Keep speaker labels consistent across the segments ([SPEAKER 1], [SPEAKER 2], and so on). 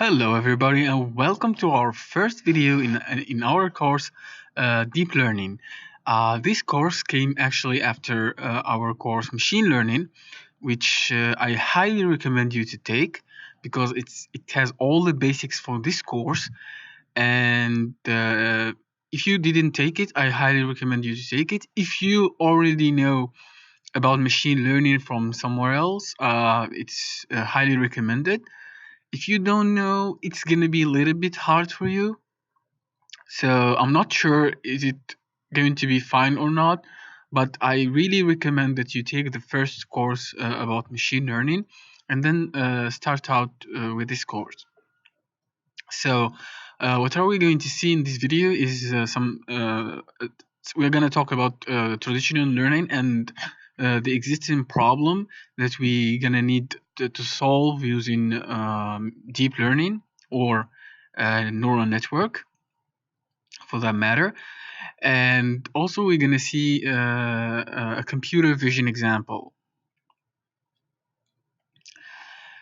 [SPEAKER 1] Hello, everybody, and welcome to our first video in our course, Deep Learning. This course came actually after our course, Machine Learning, which I highly recommend you to take because it has all the basics for this course. And if you didn't take it, I highly recommend you to take it. If you already know about machine learning from somewhere else, it's highly recommended. If you don't know, it's gonna be a little bit hard for you. So I'm not sure is it going to be fine or not, but I really recommend that you take the first course about machine learning and then start out with this course. So what are we going to see in this video is we're going to talk about traditional learning and the existing problem that we're going to need to solve using deep learning or neural network for that matter. And also we're going to see a computer vision example.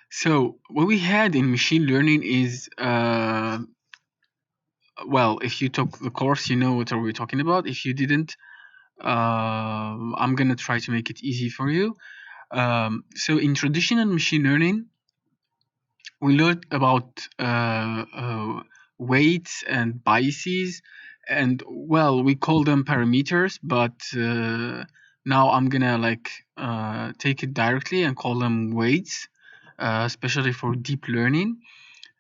[SPEAKER 1] So what we had in machine learning is well, if you took the course, you know what are we talking about. If you didn't, I'm gonna try to make it easy for you. So in traditional machine learning, we learned about weights and biases, and well, we call them parameters, but now I'm gonna take it directly and call them weights, especially for deep learning.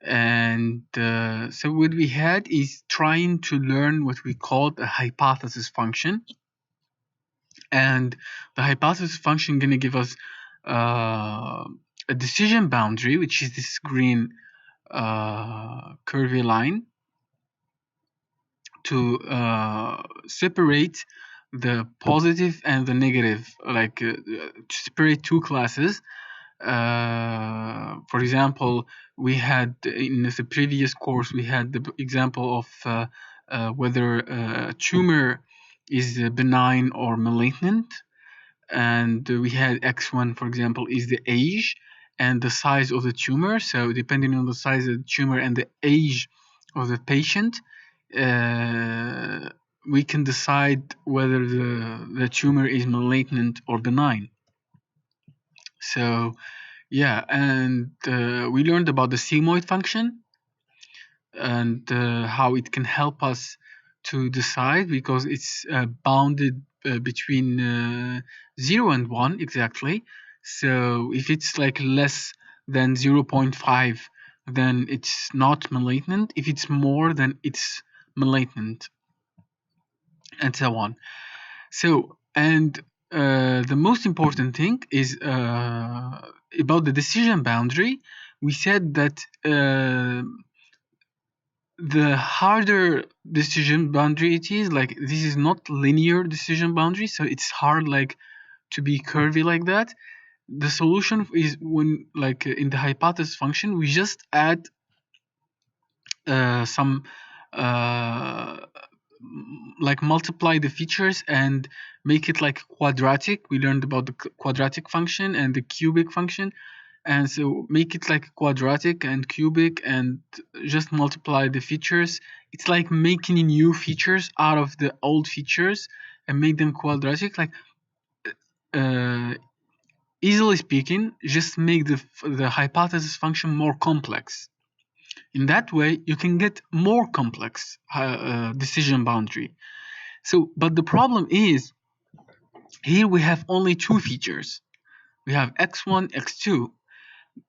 [SPEAKER 1] And so what we had is trying to learn what we called a hypothesis function. And the hypothesis function going to give us a decision boundary, which is this green curvy line, to separate the positive and the negative, to separate two classes. For example, we had in the previous course, we had the example of whether a tumor is benign or malignant. And we had X1, for example, is the age and the size of the tumor. So depending on the size of the tumor and the age of the patient, we can decide whether the tumor is malignant or benign. So yeah, and we learned about the sigmoid function and how it can help us to decide because it's bounded between 0 and 1 exactly. So if it's like less than 0.5, then it's not malignant. If it's more, then it's malignant, and so on. So, and the most important thing is about the decision boundary. We said that the harder decision boundary it is, like this is not linear decision boundary, so it's hard like to be curvy like that. The solution is when in the hypothesis function, we just add some multiply the features and make it like quadratic. We learned about the quadratic function and the cubic function, and so make it like quadratic and cubic and just multiply the features. It's like making new features out of the old features and make them quadratic. Like easily speaking, just make the hypothesis function more complex. In that way, you can get more complex decision boundary. So, but the problem is, here we have only two features. We have x1, x2.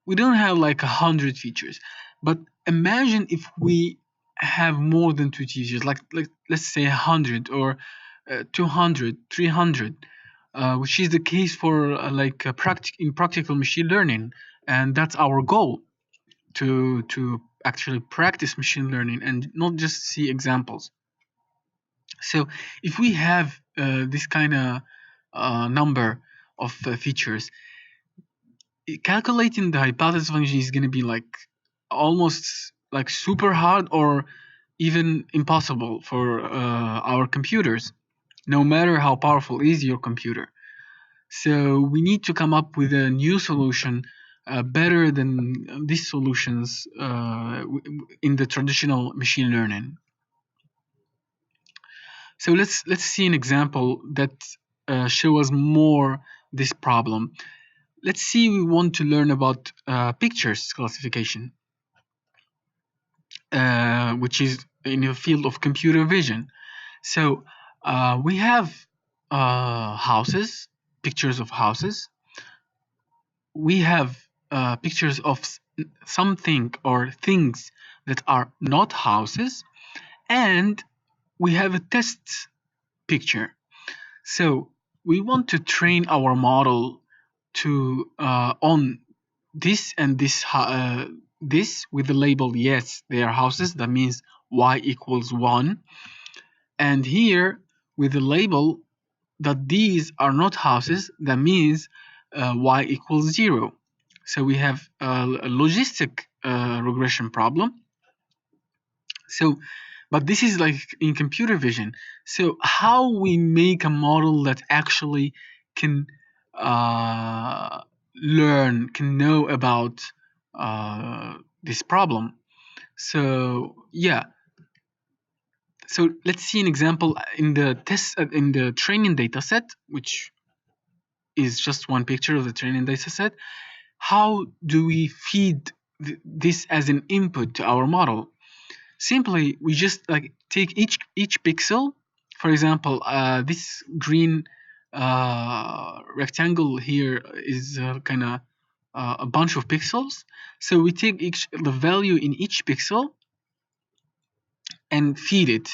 [SPEAKER 1] We don't have like 100 features. But imagine if we have more than two features, like let's say 100 or 200, 300, which is the case for in practical machine learning, and that's our goal, to actually practice machine learning and not just see examples. So if we have this kind of number of features, calculating the hypothesis function is going to be like almost like super hard or even impossible for our computers, no matter how powerful is your computer. So we need to come up with a new solution better than these solutions in the traditional machine learning. So let's see an example that shows more this problem. Let's see, we want to learn about pictures classification, which is in the field of computer vision. So we have houses, pictures of houses. We have pictures of something or things that are not houses, and we have a test picture. So we want to train our model to on this and this with the label yes, they are houses. That means y equals 1. And here with the label that these are not houses, that means y equals 0. So we have a logistic regression problem. So, but this is like in computer vision. So how we make a model that actually can learn, can know about this problem. So yeah. So let's see an example in the in the training data set, which is just one picture of the training data set. How do we feed this as an input to our model? Simply, we just like take each pixel. For example, this green rectangle here is kind of a bunch of pixels. So we take the value in each pixel and feed it.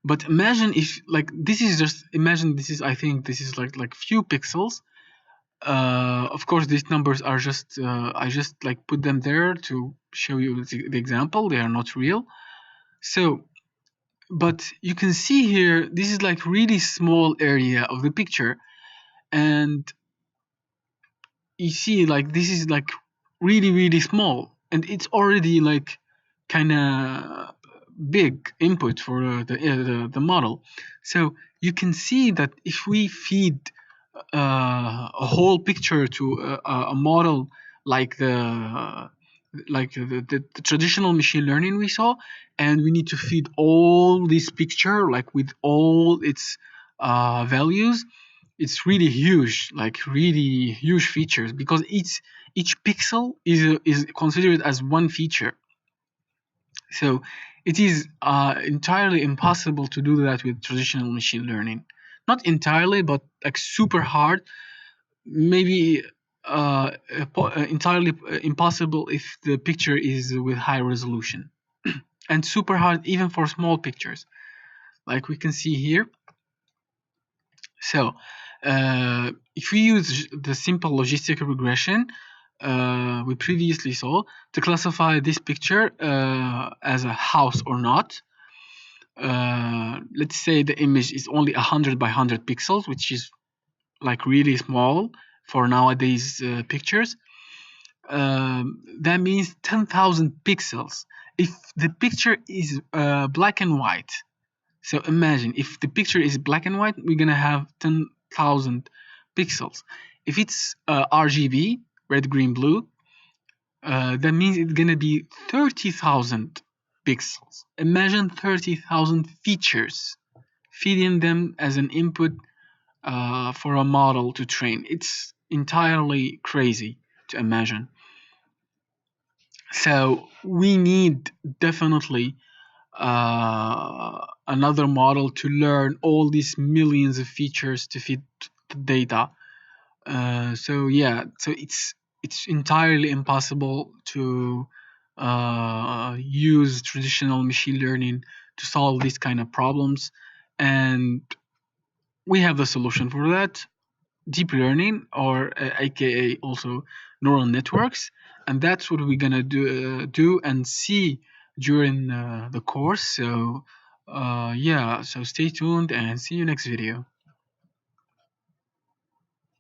[SPEAKER 1] But imagine if like this is just imagine this is I think this is like few pixels. Of course, these numbers are just I just like put them there to show you the example. They are not real. So, but you can see here, this is like really small area of the picture, and you see like this is like really small, and it's already like kind of big input for the model. So you can see that if we feed a whole picture to a model like the traditional machine learning we saw, and we need to feed all this picture like with all its values, it's really huge, like really huge features, because each pixel is considered as one feature. So it is entirely impossible to do that with traditional machine learning. Not entirely, but like super hard. Maybe entirely impossible if the picture is with high resolution, and super hard even for small pictures, like we can see here. So if we use the simple logistic regression we previously saw to classify this picture as a house or not, let's say the image is only 100 by 100 pixels, which is like really small for nowadays pictures. That means 10,000 pixels. If the picture is black and white, so imagine if the picture is black and white, we're gonna have 10,000 pixels. If it's RGB, red, green, blue, that means it's gonna be 30,000 pixels. Imagine 30,000 features, feeding them as an input for a model to train. It's entirely crazy to imagine. So we need definitely another model to learn all these millions of features to feed the data. So yeah, so it's entirely impossible to use traditional machine learning to solve these kind of problems, and we have the solution for that: deep learning, or aka also neural networks. And that's what we're gonna do and see during the course. So yeah, so stay tuned and see you next video.